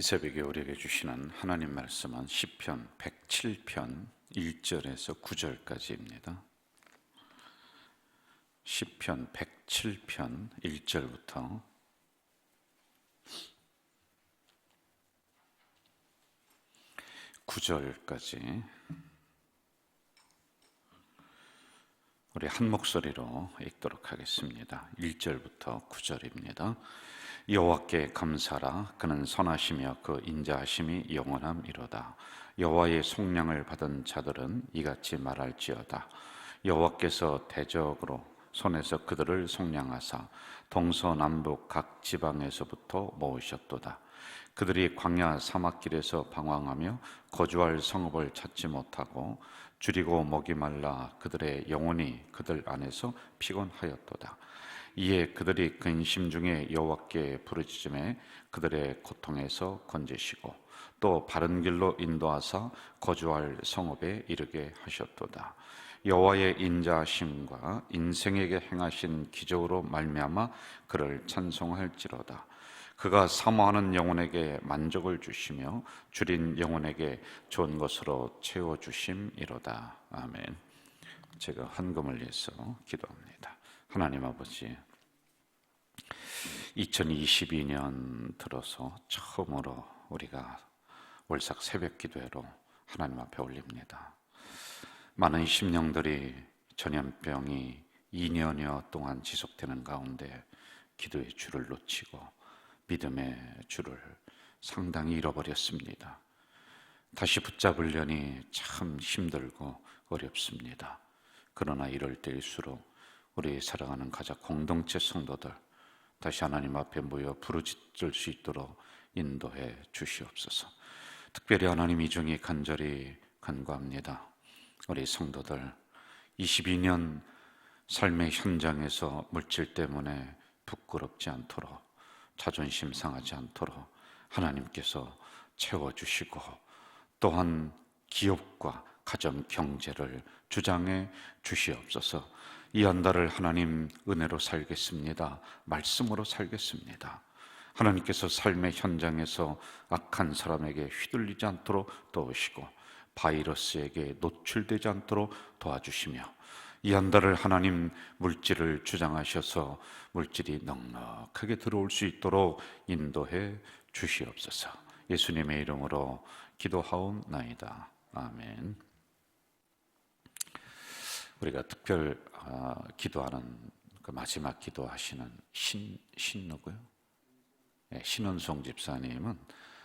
이 새벽에 우리에게 주시는 하나님 말씀은 시편 107편 1절에서 9절까지입니다. 시편 107편 1절부터 9절까지 우리 한 목소리로 읽도록 하겠습니다. 1절부터 9절입니다. 여호와께 감사하라. 그는 선하시며 그 인자하심이 영원함이로다. 여호와의 속량을 받은 자들은 이같이 말할지어다. 여호와께서 대적으로 손에서 그들을 속량하사 동서남북 각 지방에서부터 모으셨도다. 그들이 광야 사막길에서 방황하며 거주할 성읍을 찾지 못하고 줄이고 목이 말라 그들의 영혼이 그들 안에서 피곤하였도다. 이에 그들이 근심 중에 여호와께 부르짖음에 그들의 고통에서 건지시고 또 바른 길로 인도하사 거주할 성읍에 이르게 하셨도다. 여호와의 인자하심과 인생에게 행하신 기적으로 말미암아 그를 찬송할지로다. 그가 사모하는 영혼에게 만족을 주시며 줄인 영혼에게 좋은 것으로 채워주심이로다. 아멘. 제가 헌금을 위해서 기도합니다. 하나님 아버지, 2022년 들어서 처음으로 우리가 월삭 새벽 기도회로 하나님 앞에 올립니다. 많은 심령들이 전염병이 2년여 동안 지속되는 가운데 기도의 줄을 놓치고 믿음의 줄을 상당히 잃어버렸습니다. 다시 붙잡으려니 참 힘들고 어렵습니다. 그러나 이럴 때일수록 우리 사랑하는 가족 공동체 성도들 다시 하나님 앞에 모여 부르짖을 수 있도록 인도해 주시옵소서. 특별히 하나님 이 중에 간절히 간구합니다. 우리 성도들 22년 삶의 현장에서 물질 때문에 부끄럽지 않도록 자존심 상하지 않도록 하나님께서 채워주시고 또한 기업과 가정 경제를 주장해 주시옵소서. 이 한 달을 하나님 은혜로 살겠습니다. 말씀으로 살겠습니다. 하나님께서 삶의 현장에서 악한 사람에게 휘둘리지 않도록 도우시고 바이러스에게 노출되지 않도록 도와주시며 이 한 달을 하나님 물질을 주장하셔서 물질이 넉넉하게 들어올 수 있도록 인도해 주시옵소서. 예수님의 이름으로 기도하옵나이다. 아멘. 우리가 특별 기도하는 그 마지막 기도하시는 신 누구요? 네, 신은송 집사님은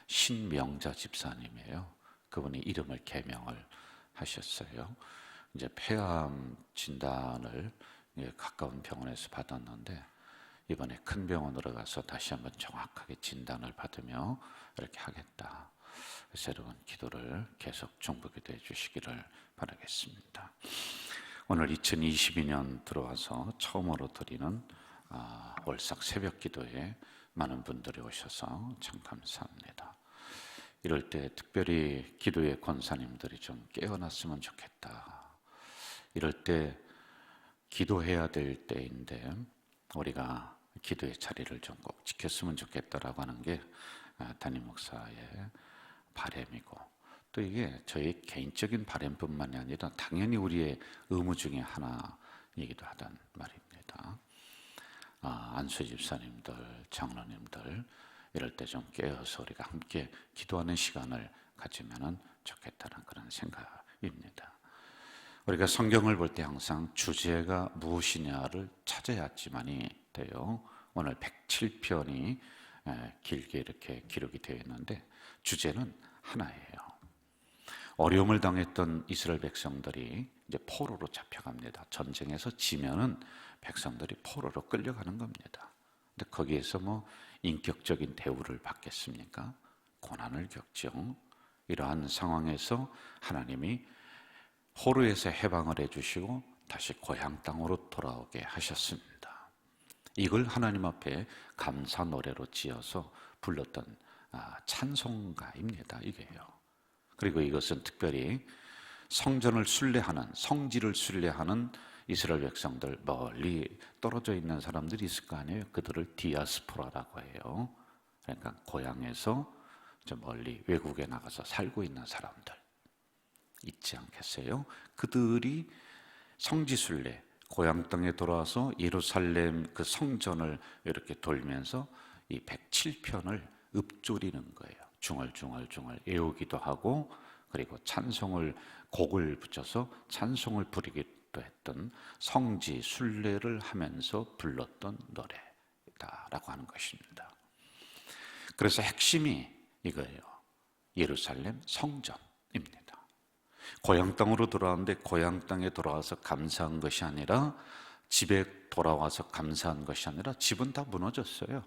신명자 집사님이에요. 그분이 이름을 개명을 하셨어요. 이제 폐암 진단을 가까운 병원에서 받았는데 이번에 큰 병원으로 가서 다시 한번 정확하게 진단을 받으며 이렇게 하겠다. 그래서 여러분 기도를 계속 중보기도해 주시기를 바라겠습니다. 오늘 2022년 들어와서 처음으로 드리는 월삭 새벽 기도에 많은 분들이 오셔서 참 감사합니다. 이럴 때 특별히 기도의 권사님들이 좀 깨어났으면 좋겠다. 이럴 때 기도해야 될 때인데 우리가 기도의 자리를 좀 꼭 지켰으면 좋겠다라고 하는 게 담임 목사의 바람이고 또 이게 저희 개인적인 바람뿐만이 아니라 당연히 우리의 의무 중에 하나이기도 하단 말입니다. 안수 집사님들, 장로님들 이럴 때 좀 깨어서 우리가 함께 기도하는 시간을 가지면 좋겠다는 그런 생각입니다. 우리가 성경을 볼 때 항상 주제가 무엇이냐를 찾아야지만이 돼요. 오늘 107편이 길게 이렇게 기록이 되어 있는데 주제는 하나예요. 어려움을 당했던 이스라엘 백성들이 이제 포로로 잡혀갑니다. 전쟁에서 지면은 백성들이 포로로 끌려가는 겁니다. 근데 거기에서 뭐 인격적인 대우를 받겠습니까? 고난을 겪죠. 이러한 상황에서 하나님이 포로에서 해방을 해주시고 다시 고향 땅으로 돌아오게 하셨습니다. 이걸 하나님 앞에 감사 노래로 지어서 불렀던 찬송가입니다. 이게요. 그리고 이것은 특별히 성전을 순례하는, 성지를 순례하는 이스라엘 백성들, 멀리 떨어져 있는 사람들이 있을 거 아니에요. 그들을 디아스포라라고 해요. 그러니까 고향에서 저 멀리 외국에 나가서 살고 있는 사람들 있지 않겠어요? 그들이 성지순례, 고향 땅에 돌아와서 예루살렘 그 성전을 이렇게 돌면서 이 107편을 읊조리는 거예요. 중얼중얼 애우기도 하고, 그리고 찬송을, 곡을 붙여서 찬송을 부르기도 했던 성지순례를 하면서 불렀던 노래다라고 하는 것입니다. 그래서 핵심이 이거예요. 예루살렘 성전입니다. 고향 땅으로 돌아왔는데 고향 땅에 돌아와서 감사한 것이 아니라, 집에 돌아와서 감사한 것이 아니라 집은 다 무너졌어요.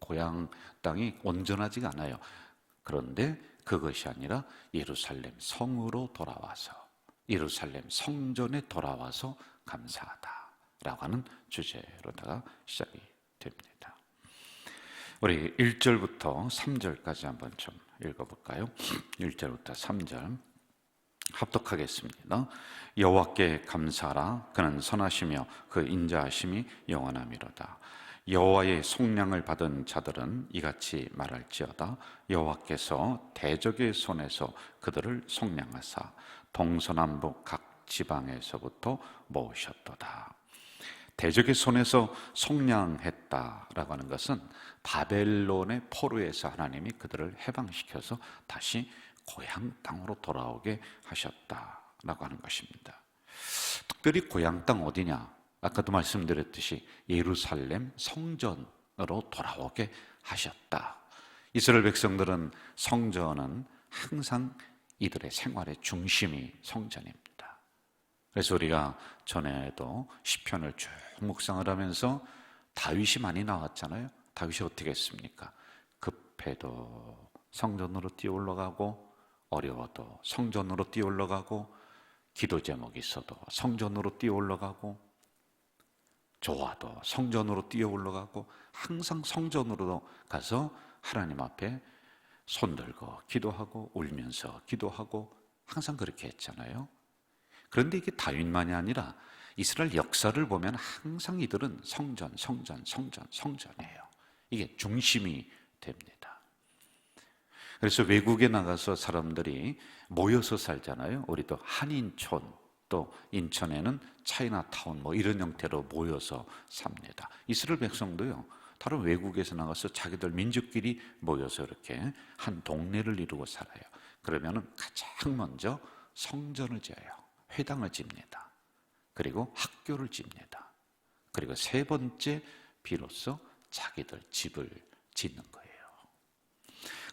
고향 땅이 온전하지가 않아요. 그런데 그것이 아니라 예루살렘 성으로 돌아와서, 예루살렘 성전에 돌아와서 감사하다라고 하는 주제로다가 시작이 됩니다. 우리 1절부터 3절까지 한번 좀 읽어볼까요? 1절부터 3절 합독하겠습니다. 여호와께 감사하라. 그는 선하시며 그 인자하심이 영원하미로다. 여호와의 속량을 받은 자들은 이같이 말할지어다. 여호와께서 대적의 손에서 그들을 속량하사 동서남북 각 지방에서부터 모으셨도다. 대적의 손에서 속량했다라고 하는 것은 바벨론의 포로에서 하나님이 그들을 해방시켜서 다시 고향 땅으로 돌아오게 하셨다라고 하는 것입니다. 특별히 고향 땅 어디냐? 아까도 말씀드렸듯이 예루살렘 성전으로 돌아오게 하셨다. 이스라엘 백성들은 성전은 항상 이들의 생활의 중심이 성전입니다. 그래서 우리가 전에도 시편을 쭉 묵상을 하면서 다윗이 많이 나왔잖아요. 다윗이 어떻게 했습니까? 급해도 성전으로 뛰어 올라가고, 어려워도 성전으로 뛰어 올라가고, 기도 제목이 있어도 성전으로 뛰어 올라가고, 좋아도 성전으로 뛰어 올라가고, 항상 성전으로 가서 하나님 앞에 손들고 기도하고 울면서 기도하고 항상 그렇게 했잖아요. 그런데 이게 다윗만이 아니라 이스라엘 역사를 보면 항상 이들은 성전이에요. 이게 중심이 됩니다. 그래서 외국에 나가서 사람들이 모여서 살잖아요. 우리도 한인촌, 또 인천에는 차이나타운 뭐 이런 형태로 모여서 삽니다. 이스라엘 백성도요, 다른 외국에서 나가서 자기들 민족끼리 모여서 이렇게 한 동네를 이루고 살아요. 그러면은 가장 먼저 성전을 지어요. 회당을 집니다. 그리고 학교를 집니다. 그리고 세 번째 비로소 자기들 집을 짓는 거예요.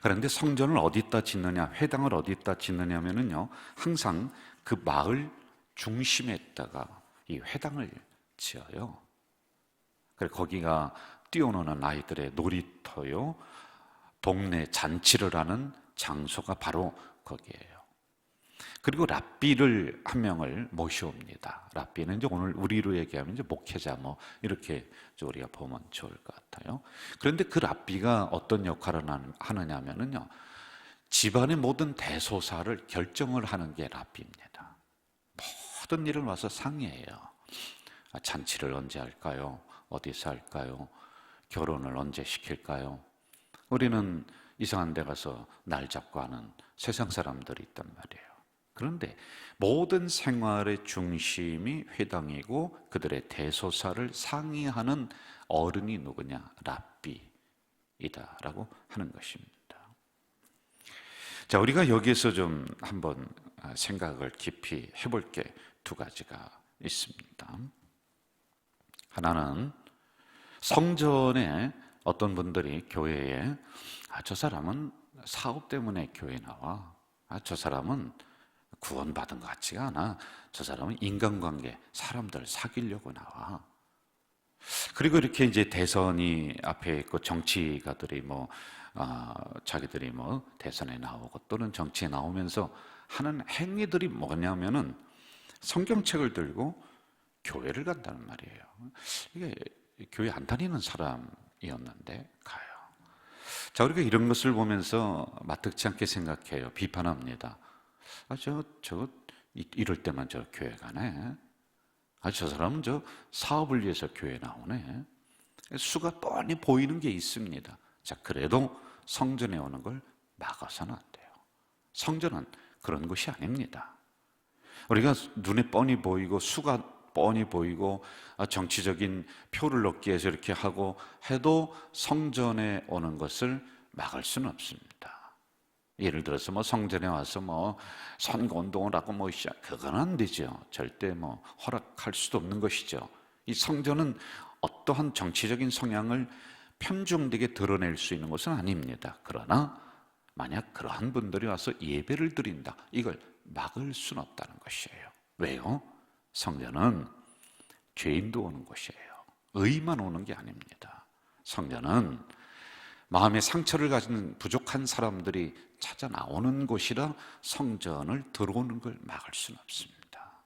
그런데 성전을 어디다 짓느냐, 회당을 어디다 짓느냐 하면은요, 항상 그 마을 중심에다가 이 회당을 지어요. 그래서 거기가 뛰어노는 아이들의 놀이터요, 동네 잔치를 하는 장소가 바로 거기에요. 그리고 랍비를 한 명을 모셔옵니다. 랍비는 이제 오늘 우리로 얘기하면 이제 목회자 뭐 이렇게 우리가 보면 좋을 것 같아요. 그런데 그 랍비가 어떤 역할을 하느냐 하면은요, 집안의 모든 대소사를 결정을 하는 게 랍비입니다. 모든 일을 와서 상의해요. 잔치를 언제 할까요? 어디서 할까요? 결혼을 언제 시킬까요? 우리는 이상한 데 가서 날 잡고 하는 세상 사람들이 있단 말이에요. 그런데 모든 생활의 중심이 회당이고 그들의 대소사를 상의하는 어른이 누구냐? 랍비이다라고 하는 것입니다. 자, 우리가 여기에서 좀 한번 생각을 깊이 해볼 게 두 가지가 있습니다. 하나는 성전에 어떤 분들이 교회에 저 사람은 사업 때문에 교회 나와, 저 사람은 구원받은 것 같지가 않아, 저 사람은 인간관계, 사람들 사귀려고 나와. 그리고 이렇게 이제 대선이 앞에 있고 정치가들이 자기들이 대선에 나오고 또는 정치에 나오면서 하는 행위들이 뭐냐면은 성경책을 들고 교회를 간다는 말이에요. 이게 교회 안 다니는 사람이었는데 가요. 자, 우리가 이런 것을 보면서 마뜩지 않게 생각해요. 비판합니다. 이럴 때만 저 교회 가네. 저 사람은 저 사업을 위해서 교회 나오네. 수가 뻔히 보이는 게 있습니다. 자, 그래도 성전에 오는 걸 막아서는 안 돼요. 성전은 그런 것이 아닙니다. 우리가 눈에 뻔히 보이고 수가 뻔히 보이고 정치적인 표를 얻기 위해서 이렇게 하고 해도 성전에 오는 것을 막을 수는 없습니다. 예를 들어서 성전에 와서 선거운동을 하고 그건 안 되죠. 절대 허락할 수도 없는 것이죠. 이 성전은 어떠한 정치적인 성향을 편중되게 드러낼 수 있는 것은 아닙니다. 그러나 만약 그러한 분들이 와서 예배를 드린다, 이걸 막을 수는 없다는 것이에요. 왜요? 성전은 죄인도 오는 곳이에요. 의만 오는 게 아닙니다. 성전은 마음의 상처를 가진 부족한 사람들이 찾아 나오는 곳이라 성전을 들어오는 걸 막을 수는 없습니다.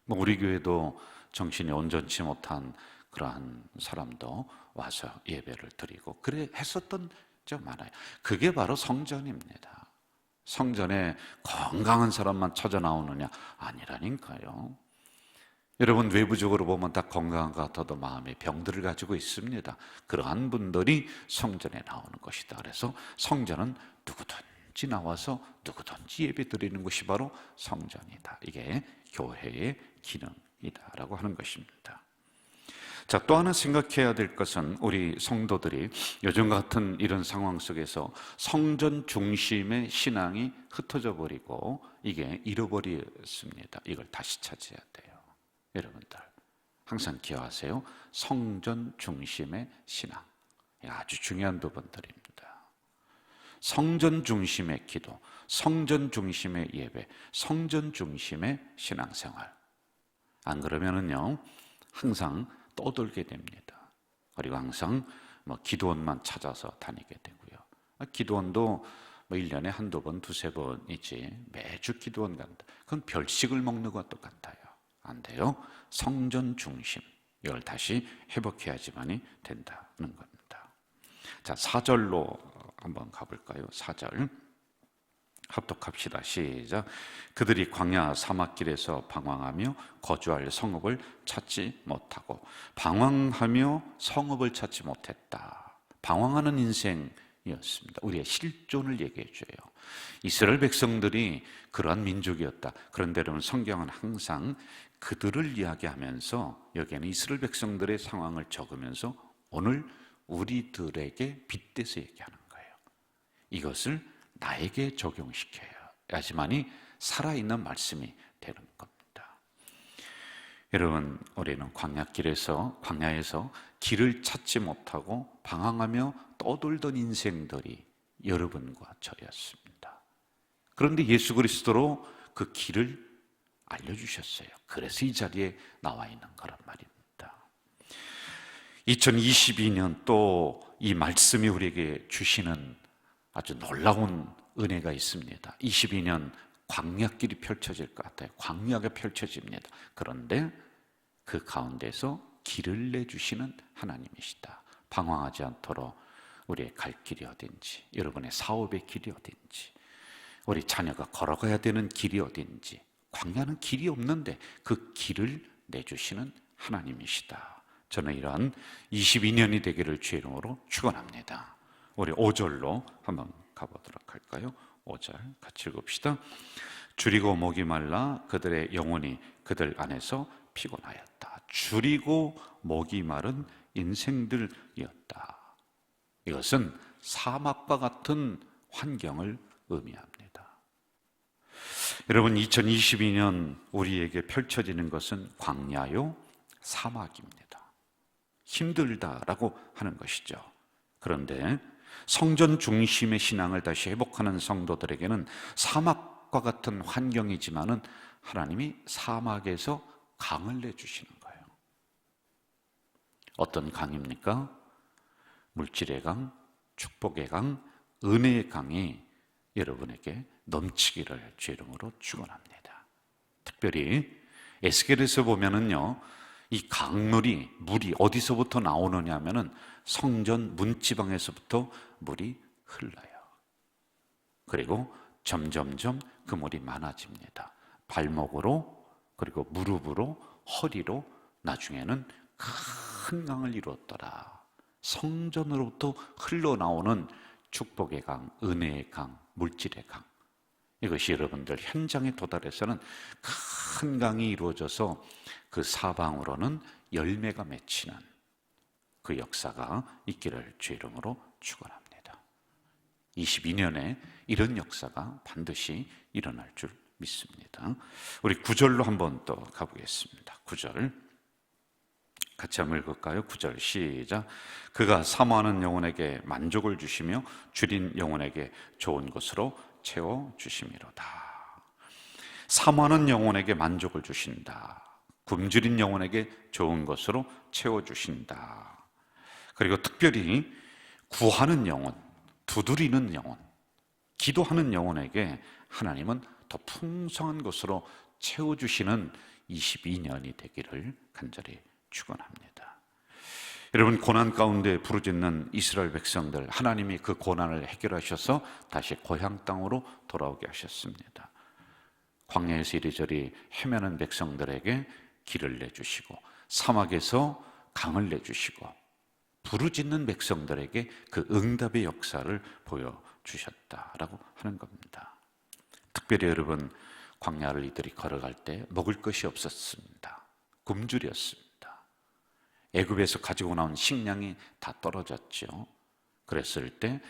우리 교회도 정신이 온전치 못한 그러한 사람도 와서 예배를 드리고 그래 했었던 적 많아요. 그게 바로 성전입니다. 성전에 건강한 사람만 찾아 나오느냐? 아니라니까요. 여러분, 외부적으로 보면 다 건강한 것 같아도 마음의 병들을 가지고 있습니다. 그러한 분들이 성전에 나오는 것이다. 그래서 성전은 누구든지 나와서 누구든지 예배 드리는 것이 바로 성전이다. 이게 교회의 기능이다라고 하는 것입니다. 자, 또 하나 생각해야 될 것은 우리 성도들이 요즘 같은 이런 상황 속에서 성전 중심의 신앙이 흩어져 버리고 이게 잃어버렸습니다. 이걸 다시 찾아야 돼요. 여러분들 항상 기억하세요. 성전 중심의 신앙, 아주 중요한 부분들입니다. 성전 중심의 기도, 성전 중심의 예배, 성전 중심의 신앙생활. 안 그러면은요 항상 떠돌게 됩니다. 그리고 항상 기도원만 찾아서 다니게 되고요. 기도원도 1년에 한두 번, 두세 번이지 매주 기도원 간다. 그건 별식을 먹는 것과 똑같아요. 안 돼요. 성전 중심, 이걸 다시 회복해야지만이 된다는 겁니다. 자, 4절로 한번 가볼까요? 4절 합독합시다. 시작. 그들이 광야 사막길에서 방황하며 거주할 성읍을 찾지 못하고, 방황하며 성읍을 찾지 못했다. 방황하는 인생이었습니다. 우리의 실존을 얘기해 줘요. 이스라엘 백성들이 그러한 민족이었다. 그런데 여러분, 성경은 항상 그들을 이야기하면서 여기에는 이스라엘 백성들의 상황을 적으면서 오늘 우리들에게 빗대서 얘기하는 거예요. 이것을 나에게 적용시켜야지만이 살아있는 말씀이 되는 겁니다. 여러분, 우리는 광야에서 길을 찾지 못하고 방황하며 떠돌던 인생들이 여러분과 저였습니다. 그런데 예수 그리스도로 그 길을 알려주셨어요. 그래서 이 자리에 나와 있는 거란 말입니다. 2022년 또 이 말씀이 우리에게 주시는 아주 놀라운 은혜가 있습니다. 22년 광야길이 펼쳐질 것 같아요. 광야가 펼쳐집니다. 그런데 그 가운데서 길을 내주시는 하나님이시다. 방황하지 않도록 우리의 갈 길이 어딘지, 여러분의 사업의 길이 어딘지, 우리 자녀가 걸어가야 되는 길이 어딘지, 광야는 길이 없는데 그 길을 내주시는 하나님이시다. 저는 이러한 22년이 되기를 주의 이름으로 축원합니다. 우리 5절로 한번 가보도록 할까요? 5절 같이 읽읍시다. 줄이고 목이 말라 그들의 영혼이 그들 안에서 피곤하였다. 줄이고 목이 마른 인생들이었다. 이것은 사막과 같은 환경을 의미합니다. 여러분, 2022년 우리에게 펼쳐지는 것은 광야요, 사막입니다. 힘들다라고 하는 것이죠. 그런데 성전 중심의 신앙을 다시 회복하는 성도들에게는 사막과 같은 환경이지만은 하나님이 사막에서 강을 내주시는 거예요. 어떤 강입니까? 물질의 강, 축복의 강, 은혜의 강이 여러분에게 넘치기를 주의 이름으로 축원합니다. 특별히 에스겔에서 보면은요, 이 강물이, 물이 어디서부터 나오느냐 하면은 성전 문지방에서부터 물이 흘러요. 그리고 점점점 그 물이 많아집니다. 발목으로, 그리고 무릎으로, 허리로, 나중에는 큰 강을 이루었더라. 성전으로부터 흘러나오는 축복의 강, 은혜의 강, 물질의 강, 이것이 여러분들 현장에 도달해서는 큰 강이 이루어져서 그 사방으로는 열매가 맺히는 그 역사가 있기를 주의 이름으로 축원합니다. 22년에 이런 역사가 반드시 일어날 줄 믿습니다. 우리 9절로 한번 또 가보겠습니다. 9절 같이 한번 읽을까요? 9절 시작. 그가 사모하는 영혼에게 만족을 주시며 줄인 영혼에게 좋은 것으로 채워주심이로다. 사모하는 영혼에게 만족을 주신다. 굶주린 영혼에게 좋은 것으로 채워주신다. 그리고 특별히 구하는 영혼, 두드리는 영혼, 기도하는 영혼에게 하나님은 더 풍성한 것으로 채워주시는 22년이 되기를 간절히 축원합니다. 여러분, 고난 가운데 부르짖는 이스라엘 백성들, 하나님이 그 고난을 해결하셔서 다시 고향 땅으로 돌아오게 하셨습니다. 광야에서 이리저리 헤매는 백성들에게 길을 내주시고, 사막에서 강을 내주시고, 부르짖는 백성들에게 그 응답의 역사를 보여주셨다라고 하는 겁니다. 특별히 여러분, 광야를 이들이 걸어갈 때 먹을 것이 없었습니다. 굶주렸습니다. 애굽에서 가지고 나온 식량이 다 떨어졌죠. 그랬을 때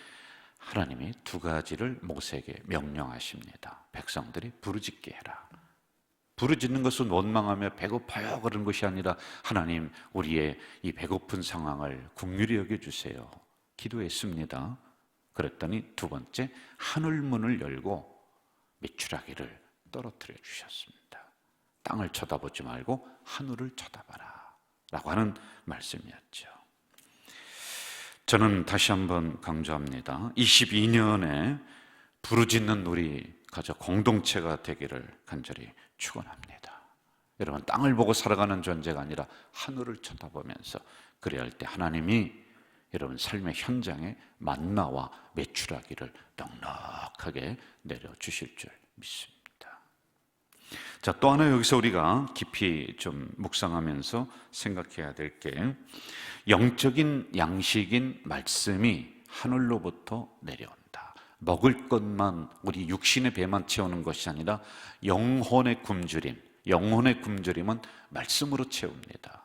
하나님이 두 가지를 모세에게 명령하십니다. 백성들이 부르짖게 해라. 부르짖는 것은 원망하며 배고파요 그런 것이 아니라 하나님, 우리의 이 배고픈 상황을 긍휼히 여겨주세요. 기도했습니다. 그랬더니 두 번째, 하늘문을 열고 메추라기를 떨어뜨려 주셨습니다. 땅을 쳐다보지 말고 하늘을 쳐다봐라 라고 하는 말씀이었죠. 저는 다시 한번 강조합니다. 22년에 부르짖는 우리 가족 공동체가 되기를 간절히 축원합니다. 여러분, 땅을 보고 살아가는 존재가 아니라 하늘을 쳐다보면서 그래야 할 때 하나님이 여러분 삶의 현장에 만나와 메추라기를 넉넉하게 내려주실 줄 믿습니다. 자, 또 하나 여기서 우리가 깊이 좀 묵상하면서 생각해야 될 게, 영적인 양식인 말씀이 하늘로부터 내려온다. 먹을 것만, 우리 육신의 배만 채우는 것이 아니라 영혼의 굶주림, 영혼의 굶주림은 말씀으로 채웁니다.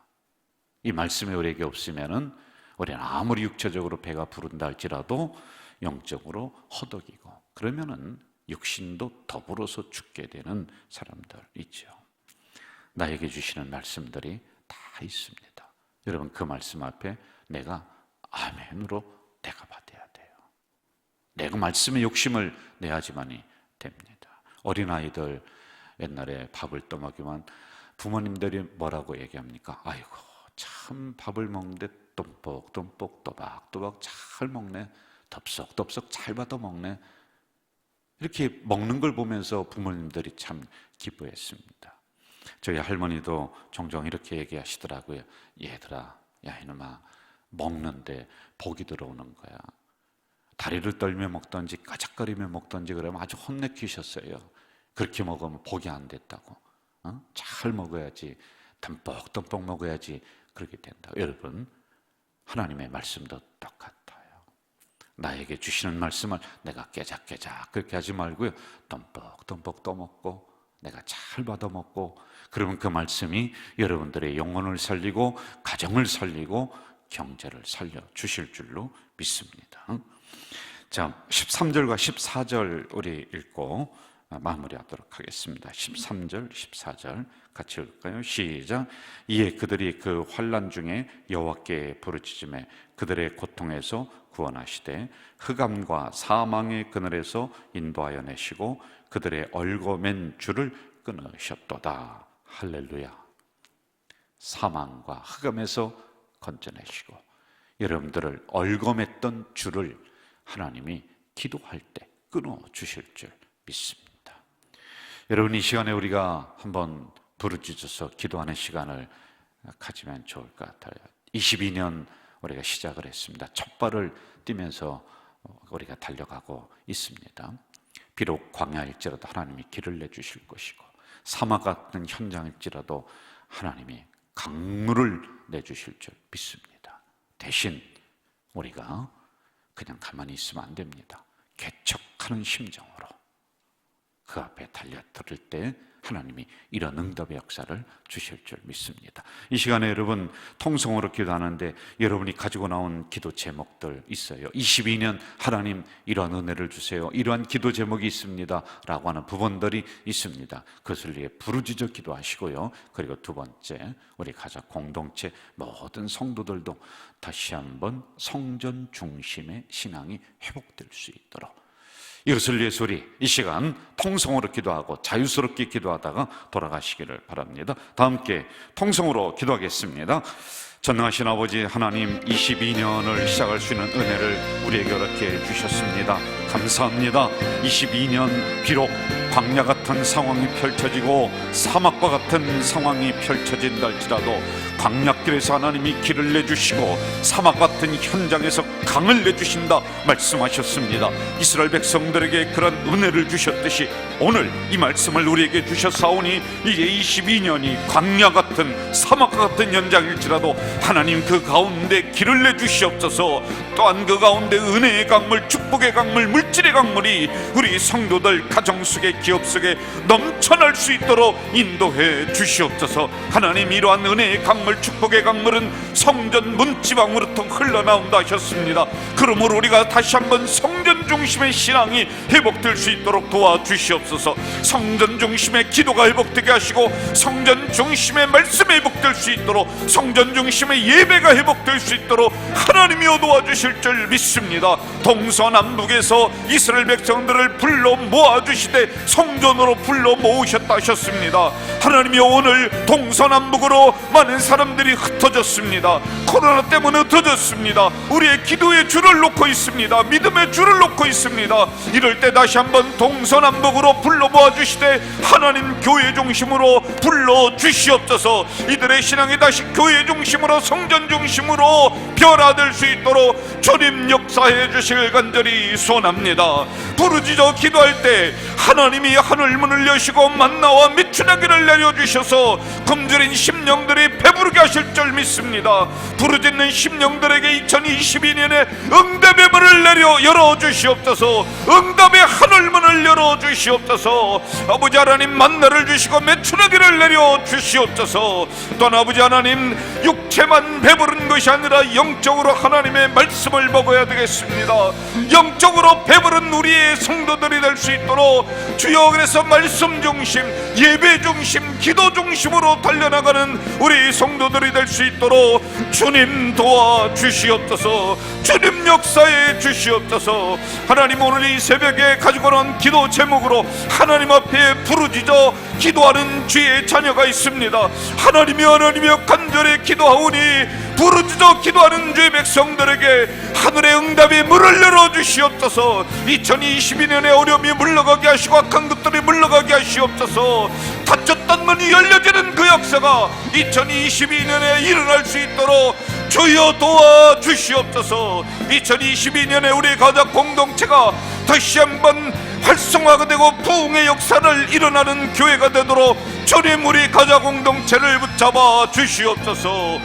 이 말씀이 우리에게 없으면은 우리는 아무리 육체적으로 배가 부른다 할지라도 영적으로 허덕이고, 그러면은 육신도 더불어서 죽게 되는 사람들 있죠. 나에게 주시는 말씀들이 다 있습니다. 여러분, 그 말씀 앞에 내가 아멘으로 대답받아야 돼요. 내가 말씀의 욕심을 내야지만이 됩니다. 어린아이들 옛날에 밥을 떠먹이면 부모님들이 뭐라고 얘기합니까? 아이고, 참 밥을 먹는데 듬뿍듬뿍 또박또박 잘 먹네, 덥석덥석 잘 받아 먹네. 이렇게 먹는 걸 보면서 부모님들이 참 기뻐했습니다. 저희 할머니도 종종 이렇게 얘기하시더라고요. 얘들아, 야 이놈아, 먹는데 복이 들어오는 거야. 다리를 떨며 먹던지 까작거리며 먹던지 그러면 아주 혼내키셨어요. 그렇게 먹으면 복이 안 됐다고. 잘 먹어야지, 듬뿍듬뿍 먹어야지 그렇게 된다. 여러분, 하나님의 말씀도 똑같아요. 나에게 주시는 말씀을 내가 깨작깨작 그렇게 하지 말고요, 듬뿍듬뿍 떠먹고 내가 잘 받아먹고, 그러면 그 말씀이 여러분들의 영혼을 살리고 가정을 살리고 경제를 살려주실 줄로 믿습니다. 자, 13절과 14절 우리 읽고 마무리하도록 하겠습니다. 13절, 14절 같이 읽을까요? 시작. 이에 그들이 그 환난 중에 여호와께 부르짖음에 그들의 고통에서 구원하시되 흑암과 사망의 그늘에서 인도하여 내시고 그들의 얽어맨 줄을 끊으셨도다. 할렐루야. 사망과 흑암에서 건져내시고 여러분들을 얽어맸던 줄을 하나님이 기도할 때 끊어주실 줄 믿습니다. 여러분, 이 시간에 우리가 한번 부르짖어서 기도하는 시간을 가지면 좋을 것 같아요. 22년 우리가 시작을 했습니다. 첫 발을 뛰면서 우리가 달려가고 있습니다. 비록 광야일지라도 하나님이 길을 내주실 것이고, 사막 같은 현장일지라도 하나님이 강물을 내주실 줄 믿습니다. 대신 우리가 그냥 가만히 있으면 안 됩니다. 개척하는 심정으로 그 앞에 달려들을 때 하나님이 이런 응답의 역사를 주실 줄 믿습니다. 이 시간에 여러분 통성으로 기도하는데 여러분이 가지고 나온 기도 제목들 있어요. 22년 하나님 이런 은혜를 주세요, 이러한 기도 제목이 있습니다 라고 하는 부분들이 있습니다. 그것을 위해 부르짖어 기도하시고요. 그리고 두 번째, 우리 가족 공동체 모든 성도들도 다시 한번 성전 중심의 신앙이 회복될 수 있도록 이것을 위해서 우리 이 시간 통성으로 기도하고 자유스럽게 기도하다가 돌아가시기를 바랍니다. 다 함께 통성으로 기도하겠습니다. 전능하신 아버지 하나님, 22년을 시작할 수 있는 은혜를 우리에게 허락해 주셨습니다. 감사합니다. 22년 비록 광야 같은 상황이 펼쳐지고 사막과 같은 상황이 펼쳐진다 할지라도 광야길에서 하나님이 길을 내주시고 사막 같은 현장에서 강을 내주신다 말씀하셨습니다. 이스라엘 백성들에게 그런 은혜를 주셨듯이 오늘 이 말씀을 우리에게 주셨사오니 이제 22년이 광야 같은 사막과 같은 현장일지라도 하나님 그 가운데 길을 내주시옵소서. 또한 그 가운데 은혜의 강물, 축복의 강물, 물질의 강물이 우리 성도들 가정 속에 기업 속에 넘쳐날 수 있도록 인도해 주시옵소서. 하나님, 이러한 은혜의 강물, 축복의 강물은 성전 문지방으로부터 흘러나온다 하셨습니다. 그러므로 우리가 다시 한번 성전 중심의 신앙이 회복될 수 있도록 도와주시옵소서. 성전 중심의 기도가 회복되게 하시고 성전 중심의 말씀이 회복될 수 있도록, 성전 중심의 예배가 회복될 수 있도록 하나님이여 도와주실 줄 믿습니다. 동서남북에서 이스라엘 백성들을 불러 모아주시되 성전으로 불러 모으셨다 하셨습니다. 하나님이여, 오늘 동서남북으로 많은 사람들이 흩어졌습니다. 코로나 때문에 흩어졌습니다. 우리의 기도의 줄을 놓고 있습니다. 믿음의 줄을 놓고 있습니다. 이럴 때 다시 한번 동서남북으로 불러 모아주시되 하나님 교회 중심으로 불러 주시옵소서. 이들의 신앙이 다시 교회 중심으로, 성전 중심으로 변화될 수 있도록 주님 역사해 주시길 간절히 소원합니다. 부르짖어 기도할 때 하나님이 하늘문을 여시고 만나와 미추나기를 내려주셔서 굶주린 심령들이 배부르게 하실 줄 믿습니다. 부르짖는 심령들에게 2022년에 응답의 문을 열어주시옵소서. 응답의 하늘문을 열어주시옵소서. 아버지 하나님, 만나를 주시고 메추라기를 내려주시옵소서. 또한 아버지 하나님, 육체만 배부른 것이 아니라 영적으로 하나님의 말씀을 먹어야 되겠습니다. 영적으로 배부른 우리의 성도들이 될 수 있도록 주여, 그래서 말씀 중심, 예배 중심, 기도 중심으로 달려나가는 우리 성도들이 될 수 있도록 주님 도와주시옵소서. 주님 역사해 주시옵소서. 하나님, 오늘 이 새벽에 가지고 온 기도 제목으로 하나님 앞에 부르짖어 기도하는 주의 자녀가 있습니다. 하나님이여 간절히 기도하오니 부르짖어 기도하는 주의 백성들에게 하늘의 응답이 문을 열어주시옵소서. 2022년에 어려움이 물러가게 하시고 악한 것들이 물러가게 하시옵소서. 닫혔던 문이 열려지는 그 역사가 2022년에 일어날 수 있도록 주여 도와주시옵소서. 2022년에 우리 가족 공동체가 다시 한번 활성화가 되고 부흥의 역사를 일어나는 교회가 되도록 주님, 우리 가족 공동체를 붙잡아 주시옵소서.